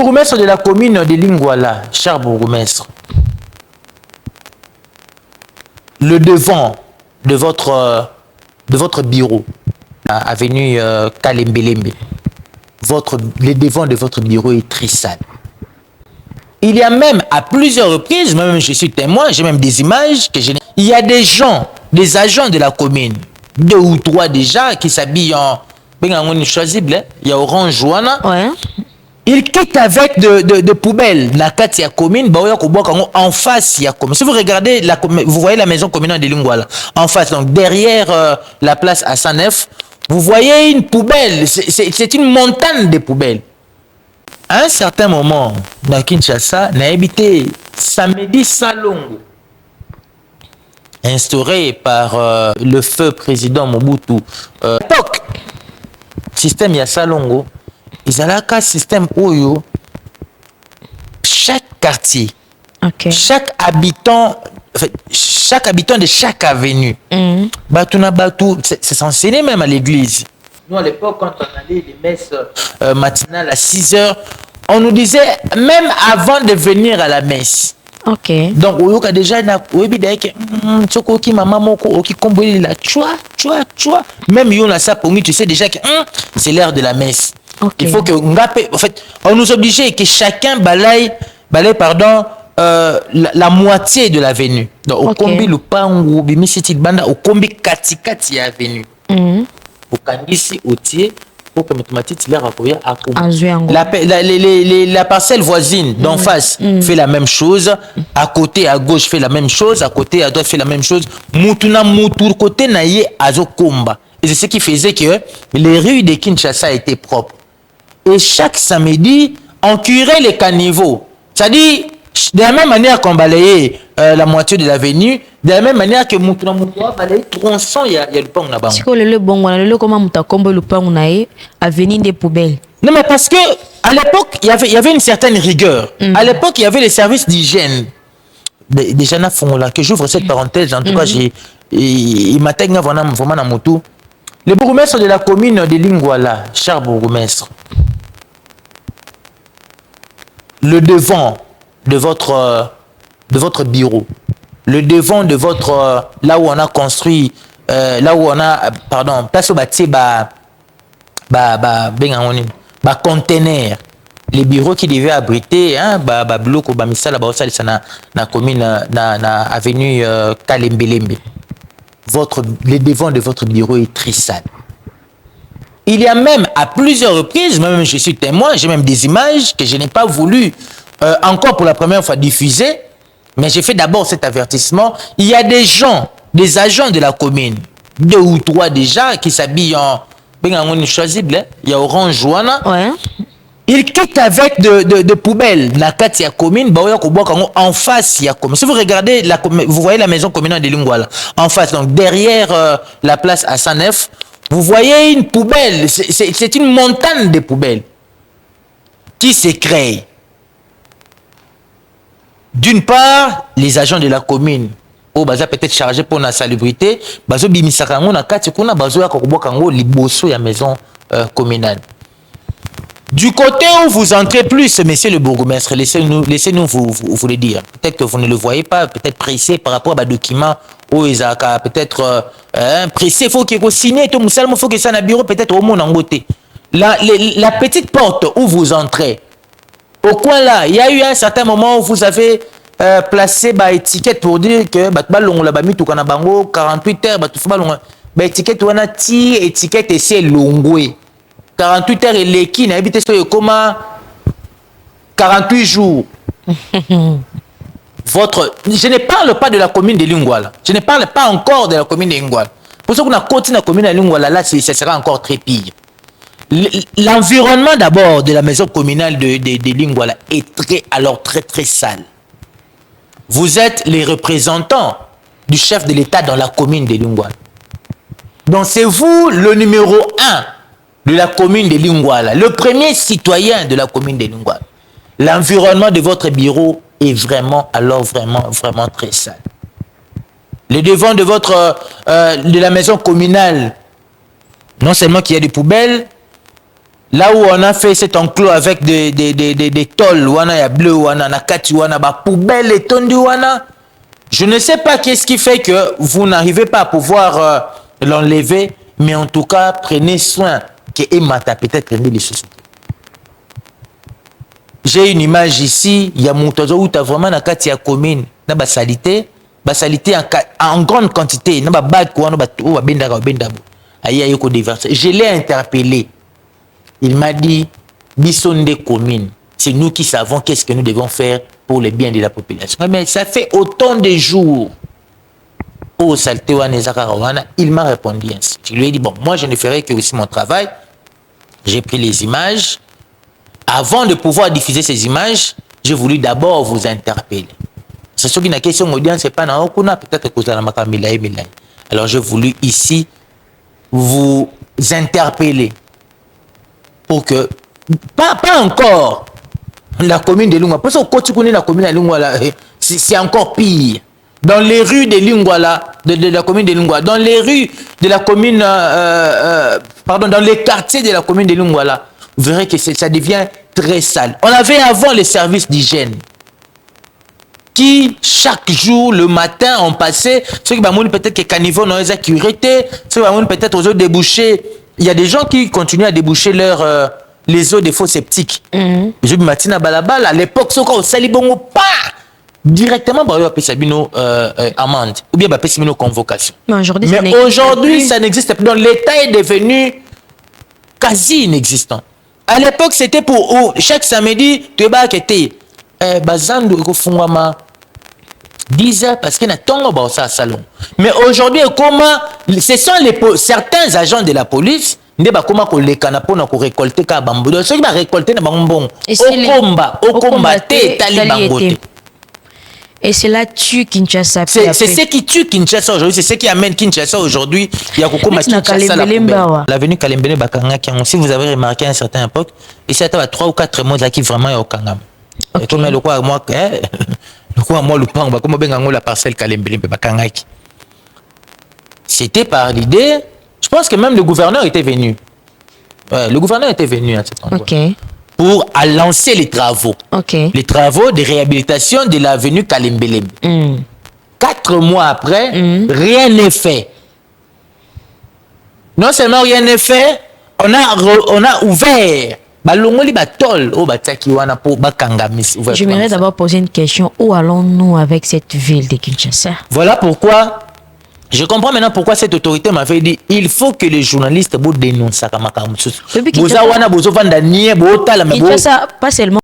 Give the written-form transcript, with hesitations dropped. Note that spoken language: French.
Bourgmestre de la commune de Lingwala, cher bourgmestre, le devant de votre bureau, avenue Kalembelembe, le devant de votre bureau est très sale. Il y a même à plusieurs reprises, même je suis témoin, j'ai même des images que il y a des gens, des agents de la commune, 2 ou 3 déjà, qui s'habillent en il y a orange joana. Ouais. Ils quittent avec de poubelles la carte ya commune, en face ya commune. Si vous regardez vous voyez la maison communale de Lingwala en face, donc derrière la place à 109, vous voyez une poubelle, c'est une montagne de poubelles. À un certain moment, dans Kinshasa, on a habité samedi Salongo, instauré par le feu président Mobutu. L'époque, système ya Salongo, ils ont un système où chaque quartier, chaque habitant de chaque avenue, c'est s'enseigner même à l'église. Nous, à l'époque, quand on allait les messes matinales à 6 heures, on nous disait, même avant de venir à la messe. Ok. Donc, on a déjà même ça pour nous, tu sais déjà que c'est l'heure de la messe. Okay. Il faut que, en fait, on nous obligeait que chacun balaye la moitié de l'avenue. Donc, au combi le pangu, bimisiti banda, au combi katikati ya avenue. Au kandisi, au tiers, pour que la parcelle voisine d'en face fait la même chose, à côté à gauche fait la même chose, à côté à droite fait la même chose. Mutuna mutur côté naïe azokomba. Et c'est ce qui faisait que les rues de Kinshasa étaient propres. Et chaque samedi, on curait les caniveaux. C'est-à-dire, de la même manière qu'on balayait la moitié de l'avenue, de la même manière que Mutuna Mutua balayait tronçon, il y a le pont là-bas. C'est le bon, comment Mutakombo le pont avenue des poubelles. Non, mais parce que à l'époque, il y avait une certaine rigueur. À l'époque, il y avait les services d'hygiène. Déjà, que j'ouvre cette parenthèse, en tout cas, il m'a tenu vraiment dans mon tour. Le bourgmestre de la commune de Lingwala, cher bourgmestre, le devant de votre bureau, le devant de votre là où on a construit, là où on a place au bâti conteneur, les bureaux qui devaient abriter bloc au misala na commune na avenue Kalembelembe. Le devant de votre bureau est très sale. Il y a même à plusieurs reprises, même je suis témoin, j'ai même des images que je n'ai pas voulu encore pour la première fois diffuser, mais j'ai fait d'abord cet avertissement. Il y a des gens, des agents de la commune, 2 ou 3 déjà, qui s'habillent en il y a orange joana. Ouais. Ils quittent avec de poubelles la carte ya commune, en face ya commune. Si vous regardez vous voyez la maison communale de Lingwala en face, donc derrière la place à 109, vous voyez une poubelle, c'est une montagne de poubelles qui se crée. D'une part, les agents de la commune, peut-être chargés pour la salubrité, la maison communale. Du côté où vous entrez plus, monsieur le bourgmestre, laissez-nous vous le dire. Peut-être que vous ne le voyez pas, peut-être pressé par rapport à documents où ils ont peut-être pressé, il faut qu'il vous signe, il faut que ça ait un bureau, peut-être au monde en beauté. La petite porte où vous entrez, au coin là, il y a eu un certain moment où vous avez placé étiquette pour dire que 48 heures, étiquette ou étiquette et c'est longoué. 48 heures et l'équipe n'a habité sur comment 48 jours. Je ne parle pas de la commune de Lingwala. Je ne parle pas encore de la commune de Lingwala. Pour ça qu'on a continué la commune de Lingwala, là, ça sera encore très pire. L'environnement d'abord de la maison communale de Lingwala est très très sale. Vous êtes les représentants du chef de l'État dans la commune de Lingwala. Donc c'est vous le numéro 1 de la commune de Lingwala, le premier citoyen de la commune de Lingwala. L'environnement de votre bureau est vraiment très sale. Le devant de de la maison communale, non seulement qu'il y a des poubelles, là où on a fait cet enclos avec des tôles, wana ya bleu, wana nakati, wana ba poubelle et tondu, wana. Je ne sais pas qu'est-ce qui fait que vous n'arrivez pas à pouvoir l'enlever, mais en tout cas, prenez soin que Emata peut-être les choses. J'ai une image ici, il y a Moutazo où tu as vraiment na kati ya commune, na ba salité en grande quantité, na ba bag ko na ba benda ka benda bo. Aïe aïe ko déverser. Je l'ai interpellé. Il m'a dit Bissonde commune, c'est nous qui savons qu'est-ce que nous devons faire pour le bien de la population. Mais ça fait autant de jours. Oh, il m'a répondu ainsi. Je lui ai dit, bon, moi je ne ferai que aussi mon travail. J'ai pris les images. Avant de pouvoir diffuser ces images, j'ai voulu d'abord vous interpeller. C'est sûr qu'une question audience, c'est pas dans peut-être que vous avez alors j'ai voulu ici vous interpeller pour que, pas encore la commune de Lingouala, parce que quand tu connais la commune de Lingouala, c'est encore pire. Dans les rues de Lingouala, de la commune de Lingouala, dans les rues de la commune, dans les quartiers de la commune de Lingouala, vous verrez que ça devient très sale. On avait avant les services d'hygiène qui, chaque jour, le matin, on passait, ceux qui peut-être que caniveau dans les accuratés, ceux qui peut-être aux eaux débouchées. Il y a des gens qui continuent à déboucher les eaux des faux septiques. Je me matin à balabala, à l'époque, ce qu'on salibongo pas directement, bah, on Sabino amende ou bien bah, Sabino convocation. Mais aujourd'hui, ça n'existe plus. Donc l'État est devenu quasi inexistant. À l'époque, c'était pour chaque samedi, tu vas quitter. Bazando kofungama 10 heures parce qu'il y a tant de salon. Mais aujourd'hui, comment ce sont certains agents de la police ne ba comment ko lekana pona ko récolter ka bambodo ceux qui va récolter na bambon au combat talibangote. Et c'est là tue Kinshasa. C'est ce qui tue Kinshasa aujourd'hui, c'est ce qui amène Kinshasa aujourd'hui. Il y a beaucoup de l'avenue Kalembele Bakanga qui si vous avez remarqué à une certaine époque, et c'est à 3 ou 4 mois là qui vraiment est au Kangam. Et comme le quoi moi le pang ba comme bengango la parcelle Kalembele Bakanga. C'était par l'idée. Je pense que même le gouverneur était venu. Le gouverneur était venu à cet endroit. Pour lancer les travaux. Les travaux de réhabilitation de l'avenue Kalembele. 4 mois après, rien n'est fait. Non seulement rien n'est fait, on a ouvert. J'aimerais d'abord poser une question. Où allons-nous avec cette ville de Kinshasa? Voilà pourquoi. Je comprends maintenant pourquoi cette autorité m'avait dit il faut que les journalistes dénoncent ça. Kinshasa, pas seulement